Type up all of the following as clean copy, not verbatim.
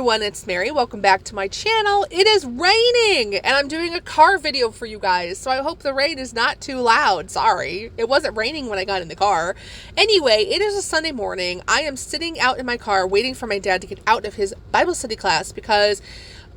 everyone, it's Mary. Welcome back to my channel. It is raining and I'm doing a car video for you guys, so I hope the rain is not too loud. Sorry, it wasn't raining when I got in the car. Anyway, it is a Sunday morning. I am sitting out in my car waiting for my dad to get out of his Bible study class because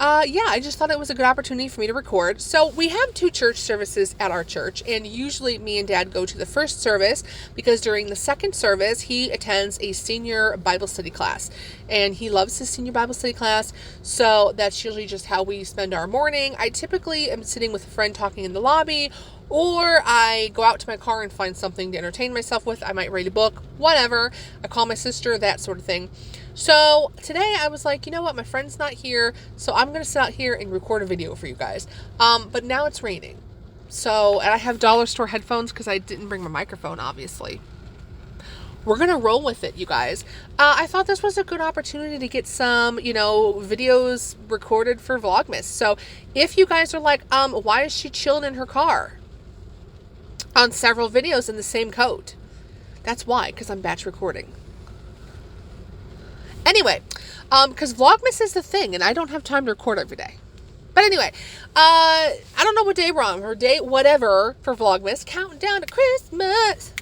I just thought it was a good opportunity for me to record. So we have 2 church services at our church, and usually me and Dad go to the first service because during the second service, he attends a senior Bible study class, and he loves his senior Bible study class. So that's usually just how we spend our morning. I typically am sitting with a friend talking in the lobby, or I go out to my car and find something to entertain myself with. I might read a book, whatever. I call my sister, that sort of thing. So today I was like, you know what, my friend's not here, so I'm going to sit out here and record a video for you guys. But now it's raining. So, and I have dollar store headphones because I didn't bring my microphone, obviously. We're going to roll with it, you guys. I thought this was a good opportunity to get some, videos recorded for Vlogmas. So if you guys are like, why is she chilling in her car on several videos in the same coat? That's why, because I'm batch recording. Anyway, because Vlogmas is the thing, and I don't have time to record every day. But anyway, I don't know what day we're on, or day whatever for Vlogmas. Countdown to Christmas.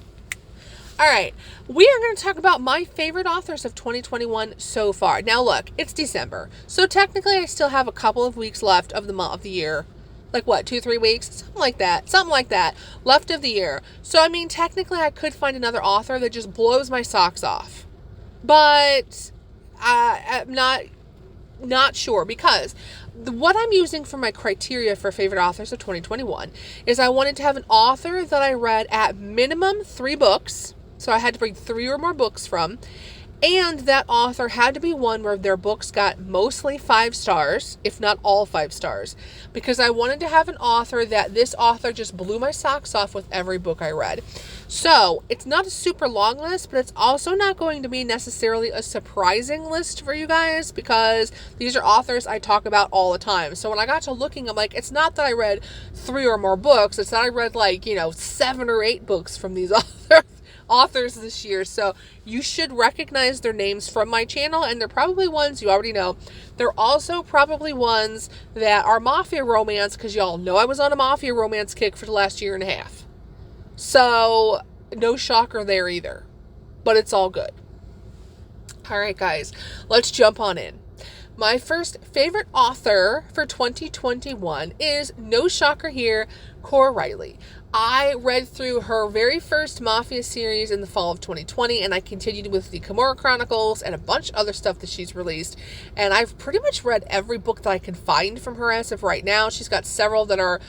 All right, we are going to talk about my favorite authors of 2021 so far. Now look, it's December, so technically I still have a couple of weeks left of the month of the year. Like what, 2-3 weeks? Something like that, left of the year. So I mean, technically I could find another author that just blows my socks off. But I'm not sure, because what I'm using for my criteria for favorite authors of 2021 is I wanted to have an author that I read at minimum 3 books. So I had to bring 3 or more books from. And that author had to be one where their books got mostly 5 stars, if not all 5 stars. Because I wanted to have an author that this author just blew my socks off with every book I read. So it's not a super long list, but it's also not going to be necessarily a surprising list for you guys, because these are authors I talk about all the time. So when I got to looking, I'm like, it's not that I read 3 or more books. It's that I read 7 or 8 books from these authors this year. So you should recognize their names from my channel, and they're probably ones you already know. They're also probably ones that are mafia romance, because y'all know I was on a mafia romance kick for the last year and a half. So no shocker there either, but it's all good. All right, guys, let's jump on in. My first favorite author for 2021 is, no shocker here, Coreriley. I read through her very first Mafia series in the fall of 2020, and I continued with the Camorra Chronicles and a bunch of other stuff that she's released. And I've pretty much read every book that I can find from her as of right now. She's got several that are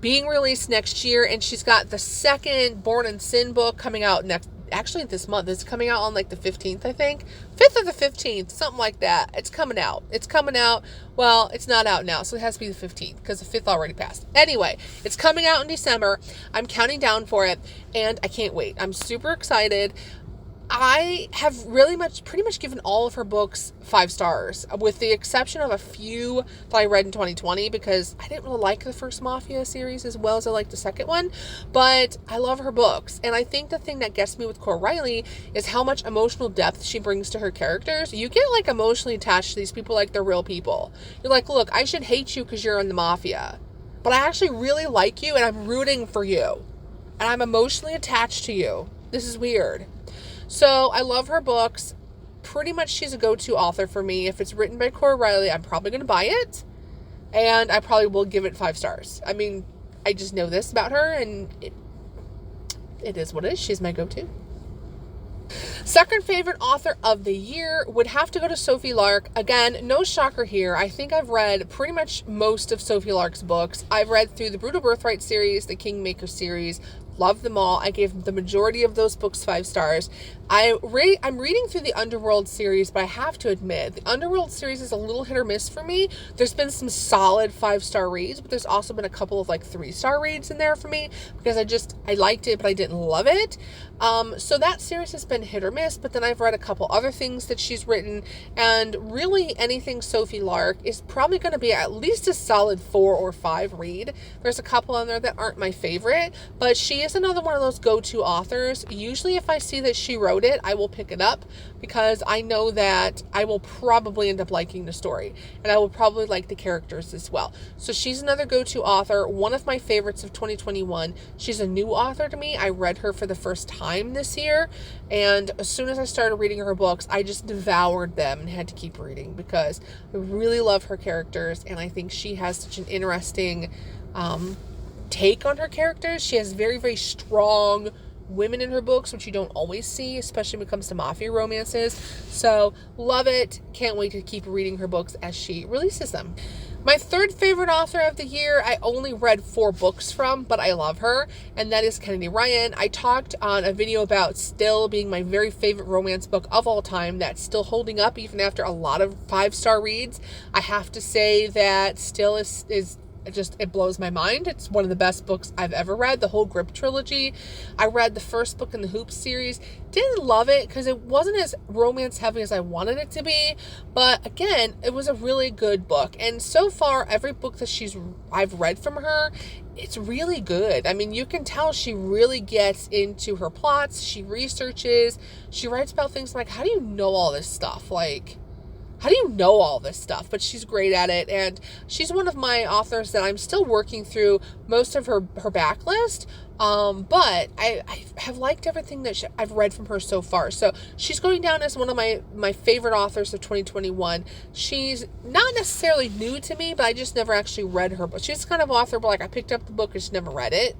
being released next year, and she's got the second Born in Sin book coming out actually this month. It's coming out on the 15th, I think. 5th or the 15th, something like that. It's coming out. Well, it's not out now, so it has to be the 15th because the 5th already passed. Anyway, it's coming out in December. I'm counting down for it, and I can't wait. I'm super excited. I have pretty much given all of her books 5 stars, with the exception of a few that I read in 2020, because I didn't really like the first Mafia series as well as I liked the second one, but I love her books. And I think the thing that gets me with Coreriley is how much emotional depth she brings to her characters. You get emotionally attached to these people like they're real people. You're like, look, I should hate you because you're in the Mafia, but I actually really like you and I'm rooting for you and I'm emotionally attached to you. This is weird. So I love her books. Pretty much she's a go-to author for me. If it's written by Coreriley, I'm probably going to buy it. And I probably will give it 5 stars. I mean, I just know this about her, and it is what it is. She's my go-to. Second favorite author of the year would have to go to Sophie Lark. Again, no shocker here. I think I've read pretty much most of Sophie Lark's books. I've read through the Brutal Birthright series, the Kingmaker series. Love them all. I gave the majority of those books 5 stars. I'm reading through the Underworld series, but I have to admit, the Underworld series is a little hit or miss for me. There's been some solid 5-star reads, but there's also been a couple of 3-star reads in there for me, because I liked it, but I didn't love it. So that series has been hit or miss, but then I've read a couple other things that she's written, and really anything Sophie Lark is probably going to be at least a solid 4 or 5 read. There's a couple on there that aren't my favorite, but she is she's another one of those go-to authors. Usually if I see that she wrote it, I will pick it up because I know that I will probably end up liking the story and I will probably like the characters as well. So she's another go-to author, one of my favorites of 2021. She's a new author to me. I read her for the first time this year, and as soon as I started reading her books, I just devoured them and had to keep reading because I really love her characters, and I think she has such an interesting take on her characters. She has very, very strong women in her books, which you don't always see, especially when it comes to mafia romances. So love it. Can't wait to keep reading her books as she releases them. My third favorite author of the year, I only read 4 books from, but I love her, and that is Kennedy Ryan. I talked on a video about Still being my very favorite romance book of all time. That's still holding up even after a lot of 5-star reads. I have to say that Still is it blows my mind. It's one of the best books I've ever read, the whole Grip trilogy. I read the first book in the Hoops series. Didn't love it because it wasn't as romance heavy as I wanted it to be, but again, it was a really good book. And so far, every book that I've read from her, it's really good. I mean, you can tell she really gets into her plots. She researches. She writes about things like, how do you know all this stuff? Like, how do you know all this stuff? But she's great at it, and she's one of my authors that I'm still working through most of her backlist, but I have liked everything that I've read from her so far. So she's going down as one of my favorite authors of 2021. She's not necessarily new to me, but I just never actually read her book. She's the kind of author where like I picked up the book and just never read it.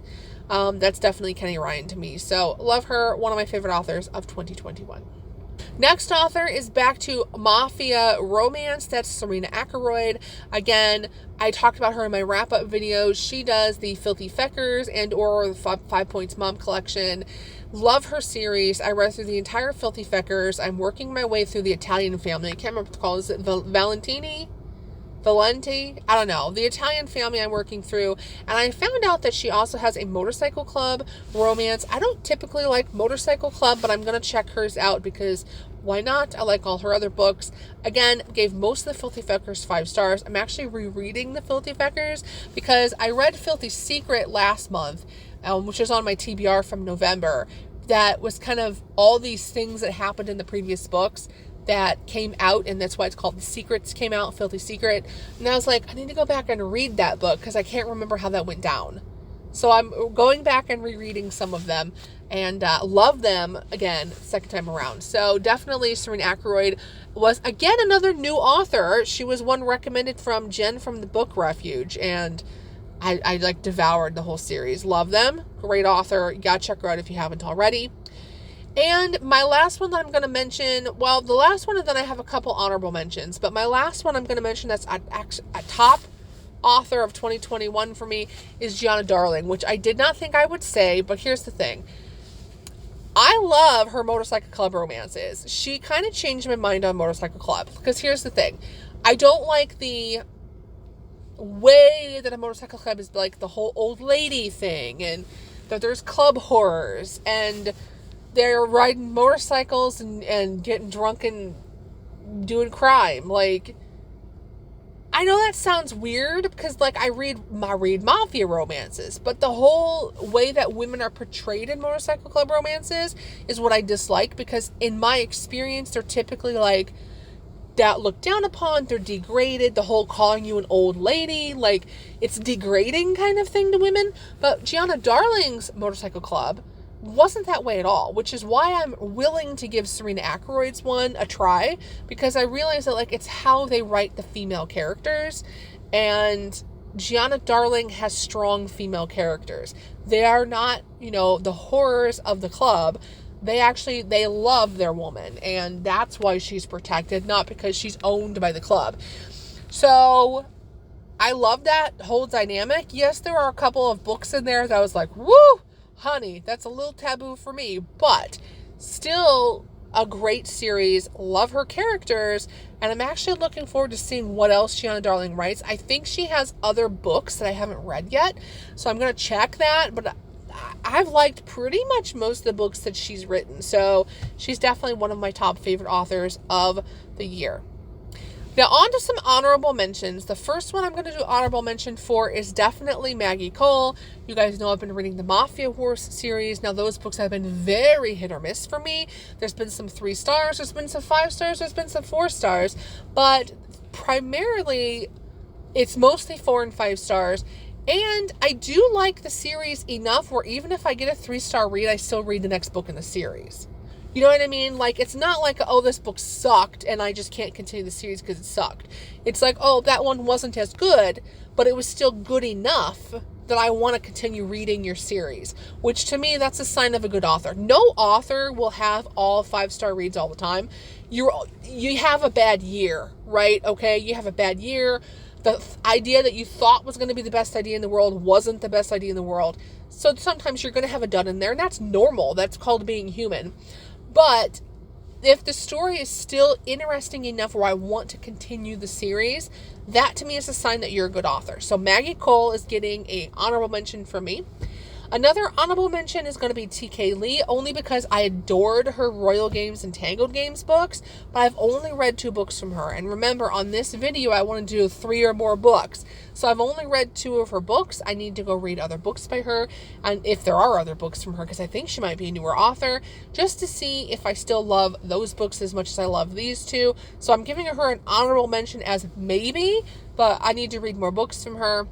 That's definitely Kennedy Ryan to me. So love her, one of my favorite authors of 2021. Next author is back to mafia romance. That's Serene Ackroyd. Again, I talked about her in my wrap-up video. She does the Filthy Feckers and or the 5 Points Mom collection. Love her series. I read through the entire Filthy Feckers. I'm working my way through the Italian family. I can't remember what it's called. Is it Valenti? I don't know. The Italian family I'm working through. And I found out that she also has a motorcycle club romance. I don't typically like motorcycle club, but I'm going to check hers out because why not? I like all her other books. Again, gave most of the Filthy Feckers 5 stars. I'm actually rereading the Filthy Feckers because I read Filthy Secret last month, which is on my TBR from November. That was kind of all these things that happened in the previous books that came out, and that's why it's called The Secrets came out, Filthy Secret. And I was like, I need to go back and read that book because I can't remember how that went down. So I'm going back and rereading some of them and love them again second time around. So definitely Serene Ackroyd was again another new author. She was one recommended from Jen from the Book Refuge, and I like devoured the whole series. Love them. Great author. You gotta check her out if you haven't already. And my last one that I'm going to mention, well, the last one, and then I have a couple honorable mentions, but my last one I'm going to mention that's a top author of 2021 for me is Gillian Darling, which I did not think I would say, but here's the thing. I love her Motorcycle Club romances. She kind of changed my mind on Motorcycle Club, because here's the thing. I don't like the way that a Motorcycle Club is like the whole old lady thing, and that there's club horrors, and they're riding motorcycles and getting drunk and doing crime. Like, I know that sounds weird because, like, I read mafia romances, but the whole way that women are portrayed in Motorcycle Club romances is what I dislike, because in my experience, they're typically, like, that looked down upon, they're degraded, the whole calling you an old lady, like, it's degrading kind of thing to women. But Gillian Darling's Motorcycle Club wasn't that way at all, which is why I'm willing to give Serene Ackroyd's one a try, because I realize that, like, it's how they write the female characters, and Gillian Darling has strong female characters. They are not, the horrors of the club. They love their woman, and that's why she's protected, not because she's owned by the club. So I love that whole dynamic. Yes, there are a couple of books in there that I was like, woo, honey, that's a little taboo for me, but still a great series. Love her characters, and I'm actually looking forward to seeing what else Gillian Darling writes. I think she has other books that I haven't read yet, so I'm going to check that, but I've liked pretty much most of the books that she's written, so she's definitely one of my top favorite authors of the year. Now, on to some honorable mentions. The first one I'm going to do honorable mention for is definitely Maggie Cole. You guys know I've been reading the Mafia Wars series. Now, those books have been very hit or miss for me. There's been some 3 stars, there's been some 5 stars, there's been some 4 stars. But primarily, it's mostly 4 and 5 stars. And I do like the series enough where even if I get a 3-star read, I still read the next book in the series. You know what I mean? Like, it's not like, oh, this book sucked and I just can't continue the series because it sucked. It's like, oh, that one wasn't as good, but it was still good enough that I want to continue reading your series, which to me, that's a sign of a good author. No author will have all 5-star reads all the time. You have a bad year, right? Okay, you have a bad year. The idea that you thought was going to be the best idea in the world wasn't the best idea in the world. So sometimes you're going to have a dud in there, and that's normal. That's called being human. But if the story is still interesting enough where I want to continue the series, that to me is a sign that you're a good author. So Maggie Cole is getting an honorable mention from me. Another honorable mention is going to be T.K. Lee, only because I adored her Royal Games and Tangled Games books, but I've only read 2 books from her. And remember, on this video, I want to do 3 or more books. So I've only read 2 of her books. I need to go read other books by her, and if there are other books from her, because I think she might be a newer author, just to see if I still love those books as much as I love these 2. So I'm giving her an honorable mention as maybe, but I need to read more books from her.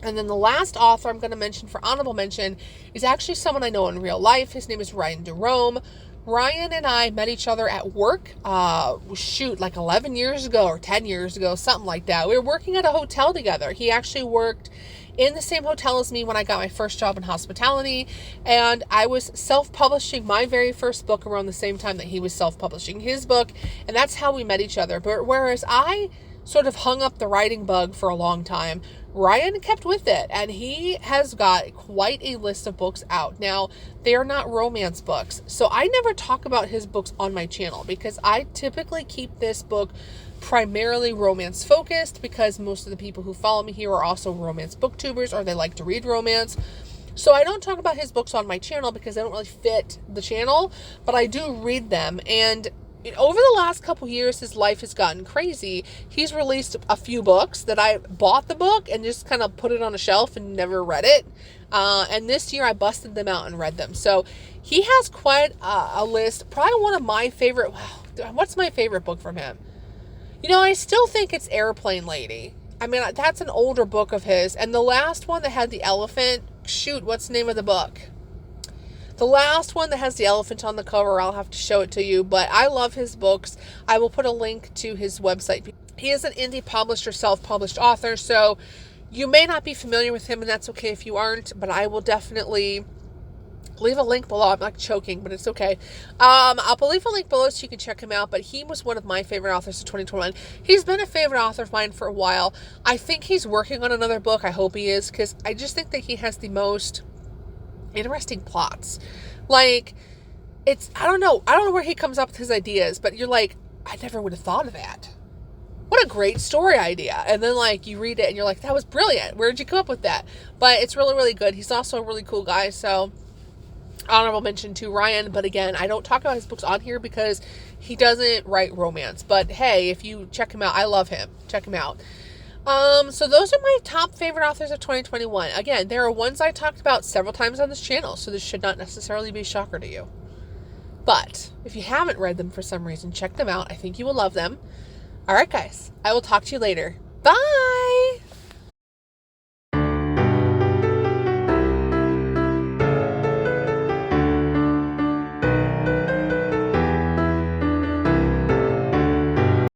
And then the last author I'm going to mention for honorable mention is actually someone I know in real life. His name is Jerome. Ryan and I met each other at work, like 11 years ago or 10 years ago, something like that. We were working at a hotel together. He actually worked in the same hotel as me when I got my first job in hospitality, and I was self-publishing my very first book around the same time that he was self-publishing his book, and that's how we met each other. But whereas I sort of hung up the writing bug for a long time, Ryan kept with it, and he has got quite a list of books out. Now, they are not romance books, so I never talk about his books on my channel because I typically keep this book primarily romance focused because most of the people who follow me here are also romance booktubers or they like to read romance. So I don't talk about his books on my channel because they don't really fit the channel, but I do read them. And over the last couple years, his life has gotten crazy. He's released a few books that I bought the book and just kind of put it on a shelf and never read it. And this year I busted them out and read them. So he has quite a list. Probably one of my favorite. What's my favorite book from him? You know, I still think it's Airplane Lady. I mean, that's an older book of his. And the last one that had the elephant, what's the name of the book? The last one that has the elephant on the cover, I'll have to show it to you, but I love his books. I will put a link to his website. He is an indie published or self-published author, so you may not be familiar with him, and that's okay if you aren't, but I will definitely leave a link below. I'm like choking, but it's okay. I'll leave a link below so you can check him out, but he was one of my favorite authors of 2021. He's been a favorite author of mine for a while. I think he's working on another book. I hope he is, because I just think that he has the most interesting plots. Like, I don't know where he comes up with his ideas, but you're like, I never would have thought of that. What a great story idea. And then like you read it and you're like, that was brilliant. Where did you come up with that? But it's really, really good. He's also a really cool guy. So honorable mention to Ryan. But again, I don't talk about his books on here because he doesn't write romance. But hey, if you check him out, I love him. Check him out. So those are my top favorite authors of 2021. Again, there are ones I talked about several times on this channel, so this should not necessarily be a shocker to you. But if you haven't read them for some reason, check them out. I think you will love them. All right, guys, I will talk to you later. Bye!